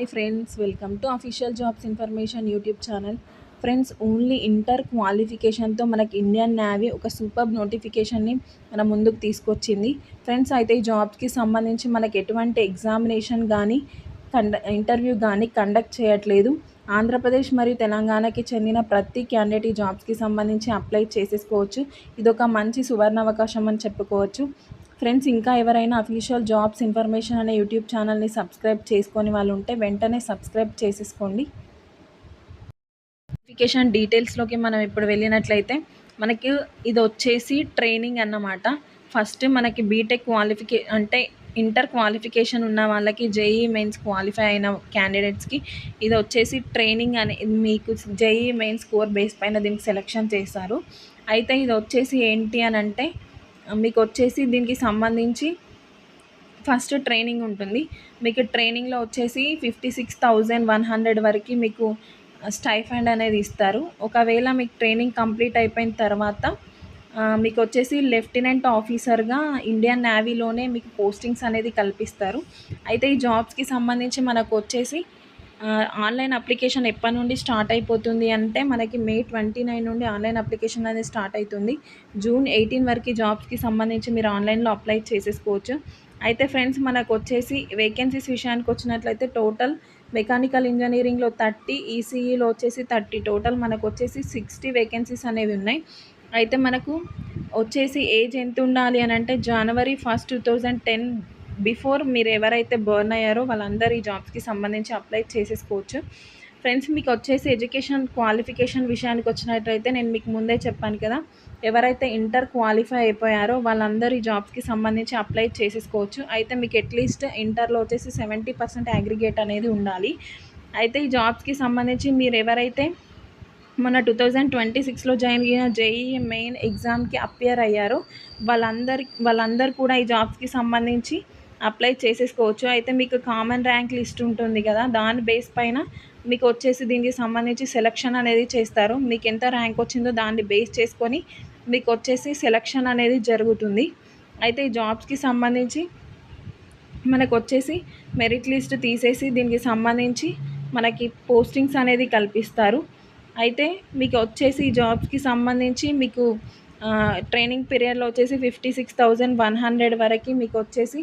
Hi friends, welcome to official jobs information YouTube channel. Friends, only inter క్వాలిఫికేషన్తో మనకి Indian navy ఒక super నోటిఫికేషన్ని మన ముందుకు తీసుకొచ్చింది. ఫ్రెండ్స్, అయితే ఈ జాబ్స్కి సంబంధించి మనకి ఎటువంటి ఎగ్జామినేషన్ కానీ ఇంటర్వ్యూ కానీ కండక్ట్ చేయట్లేదు. ఆంధ్రప్రదేశ్ మరియు తెలంగాణకి చెందిన ప్రతి క్యాండిడేట్ ఈ జాబ్స్కి సంబంధించి అప్లై చేసేసుకోవచ్చు. ఇదొక మంచి సువర్ణావకాశం అని చెప్పుకోవచ్చు. ఫ్రెండ్స్, ఇంకా ఎవరైనా అఫీషియల్ జాబ్స్ ఇన్ఫర్మేషన్ అనే యూట్యూబ్ ఛానల్ని సబ్స్క్రైబ్ చేసుకొని వాళ్ళు ఉంటే వెంటనే సబ్స్క్రైబ్ చేసేసుకోండి. నోటిఫికేషన్ డీటెయిల్స్లోకి మనం ఇప్పుడు వెళ్ళినట్లయితే మనకి ఇది వచ్చేసి ట్రైనింగ్ అన్నమాట. ఫస్ట్ మనకి బీటెక్ అంటే ఇంటర్ క్వాలిఫికేషన్ ఉన్న వాళ్ళకి జేఈ మెయిన్స్ క్వాలిఫై అయిన క్యాండిడేట్స్కి ఇది వచ్చేసి ట్రైనింగ్ అని మీకు జేఈ మెయిన్స్ స్కోర్ బేస్ పైన దీనికి సెలెక్షన్ చేస్తారు. అయితే ఇది వచ్చేసి ఏంటి అని అంటే మీకు వచ్చేసి దీనికి సంబంధించి ఫస్ట్ ట్రైనింగ్ ఉంటుంది. మీకు ట్రైనింగ్లో వచ్చేసి 56,100 వరకు మీకు స్టైఫండ్ అనేది ఇస్తారు. ఒకవేళ మీకు ట్రైనింగ్ కంప్లీట్ అయిపోయిన తర్వాత మీకు వచ్చేసి లెఫ్టినెంట్ ఆఫీసర్గా ఇండియన్ నేవీలోనే మీకు పోస్టింగ్స్ అనేది కల్పిస్తారు. అయితే ఈ జాబ్స్కి సంబంధించి మనకు వచ్చేసి ఆన్లైన్ అప్లికేషన్ ఎప్పటి నుండి స్టార్ట్ అయిపోతుంది అంటే మనకి May 29 నుండి ఆన్లైన్ అప్లికేషన్ అనేది స్టార్ట్ అవుతుంది. June 18 వరకు జాబ్స్కి సంబంధించి మీరు ఆన్లైన్లో అప్లై చేసేసుకోవచ్చు. అయితే ఫ్రెండ్స్, మనకు వచ్చేసి వేకెన్సీస్ విషయానికి వచ్చినట్లయితే టోటల్ మెకానికల్ ఇంజనీరింగ్లో 30, ఈసీఈలో వచ్చేసి 30, టోటల్ మనకు వచ్చేసి 60 వేకెన్సీస్ అనేవి ఉన్నాయి. అయితే మనకు వచ్చేసి ఏజ్ ఎంత ఉండాలి అని అంటే January 1, 2010 బిఫోర్ మీరు ఎవరైతే బర్న్ అయ్యారో వాళ్ళందరూ ఈ జాబ్స్కి సంబంధించి అప్లై చేసేసుకోవచ్చు. ఫ్రెండ్స్, మీకు వచ్చేసి ఎడ్యుకేషన్ క్వాలిఫికేషన్ విషయానికి వచ్చినట్లయితే నేను మీకు ముందే చెప్పాను కదా, ఎవరైతే ఇంటర్ క్వాలిఫై అయిపోయారో వాళ్ళందరూ ఈ జాబ్స్కి సంబంధించి అప్లై చేసేసుకోవచ్చు. అయితే మీకు అట్లీస్ట్ ఇంటర్లో వచ్చేసి 70% అగ్రిగేట్ అనేది ఉండాలి. అయితే ఈ జాబ్స్కి సంబంధించి మీరు ఎవరైతే మన 2026లో జాయిన్ అయిన జేఈ మెయిన్ ఎగ్జామ్కి అపియర్ అయ్యారో వాళ్ళందరూ కూడా ఈ జాబ్స్కి సంబంధించి అప్లై చేసేసుకోవచ్చు. అయితే మీకు కామన్ ర్యాంక్ లిస్ట్ ఉంటుంది కదా, దాని బేస్ పైన మీకు వచ్చేసి దీనికి సంబంధించి సెలక్షన్ అనేది చేస్తారు. మీకు ఎంత ర్యాంక్ వచ్చిందో దాన్ని బేస్ చేసుకొని మీకు వచ్చేసి సెలక్షన్ అనేది జరుగుతుంది. అయితే ఈ జాబ్స్కి సంబంధించి మనకు వచ్చేసి మెరిట్ లిస్ట్ తీసేసి దీనికి సంబంధించి మనకి పోస్టింగ్స్ అనేది కల్పిస్తారు. అయితే మీకు వచ్చేసి ఈ జాబ్స్కి సంబంధించి మీకు ట్రైనింగ్ పీరియడ్లో వచ్చేసి 56,100 వరకు మీకు వచ్చేసి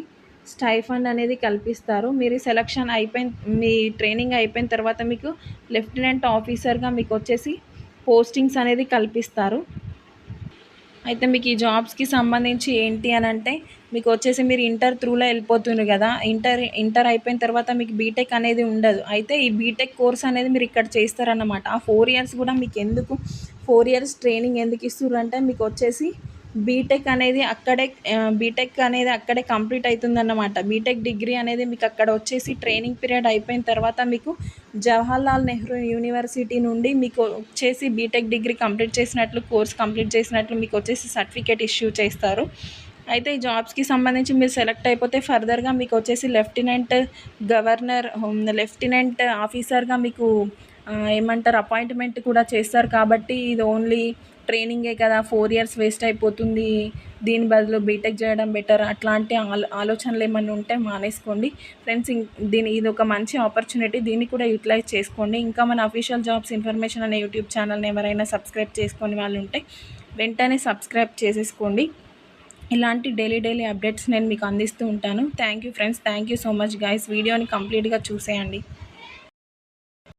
స్టైఫండ్ అనేది కల్పిస్తారు. మీరు సెలక్షన్ మీ ట్రైనింగ్ అయిపోయిన తర్వాత మీకు లెఫ్టినెంట్ ఆఫీసర్గా మీకు వచ్చేసి పోస్టింగ్స్ అనేది కల్పిస్తారు. అయితే మీకు ఈ జాబ్స్కి సంబంధించి ఏంటి అని అంటే మీకు వచ్చేసి మీరు ఇంటర్ త్రూలో వెళ్ళిపోతున్నారు కదా, ఇంటర్ అయిపోయిన తర్వాత మీకు బీటెక్ అనేది ఉండదు. అయితే ఈ బీటెక్ కోర్స్ అనేది మీరు ఇక్కడ చేస్తారన్నమాట. ఆ 4 ఇయర్స్ కూడా మీకు ఎందుకు 4 ఇయర్స్ ట్రైనింగ్ ఎందుకు ఇస్తున్నారు అంటే మీకు వచ్చేసి బీటెక్ అనేది అక్కడే కంప్లీట్ అవుతుందన్నమాట. బీటెక్ డిగ్రీ అనేది మీకు అక్కడ వచ్చేసి ట్రైనింగ్ పీరియడ్ అయిపోయిన తర్వాత మీకు జవహర్లాల్ నెహ్రూ యూనివర్సిటీ నుండి మీకు వచ్చేసి బీటెక్ డిగ్రీ కంప్లీట్ చేసినట్లు, కోర్స్ కంప్లీట్ చేసినట్లు మీకు వచ్చేసి సర్టిఫికేట్ ఇష్యూ చేస్తారు. అయితే ఈ జాబ్స్కి సంబంధించి మీరు సెలెక్ట్ అయిపోతే ఫర్దర్గా మీకు వచ్చేసి లెఫ్టినెంట్ ఆఫీసర్గా మీకు ఏమంటారు అపాయింట్మెంట్ కూడా చేస్తారు. కాబట్టి ఇది ఓన్లీ ట్రైనింగే కదా, 4 ఇయర్స్ వేస్ట్ అయిపోతుంది, దీని బదులు బీటెక్ చేయడం బెటర్, అట్లాంటి ఆలోచనలు ఏమన్నా ఉంటే మానేసుకోండి ఫ్రెండ్స్. ఇది ఒక మంచి ఆపర్చునిటీ, దీన్ని కూడా యూటిలైజ్ చేసుకోండి. ఇంకా మన అఫీషియల్ జాబ్స్ ఇన్ఫర్మేషన్ అనే యూట్యూబ్ ఛానల్ని ఎవరైనా సబ్స్క్రైబ్ చేసుకొని వాళ్ళు ఉంటే వెంటనే సబ్స్క్రైబ్ చేసేసుకోండి. ఇలాంటి డైలీ అప్డేట్స్ నేను మీకు అందిస్తూ ఉంటాను. Thank you friends, thank you so much guys. వీడియోని కంప్లీట్గా చూసేయండి.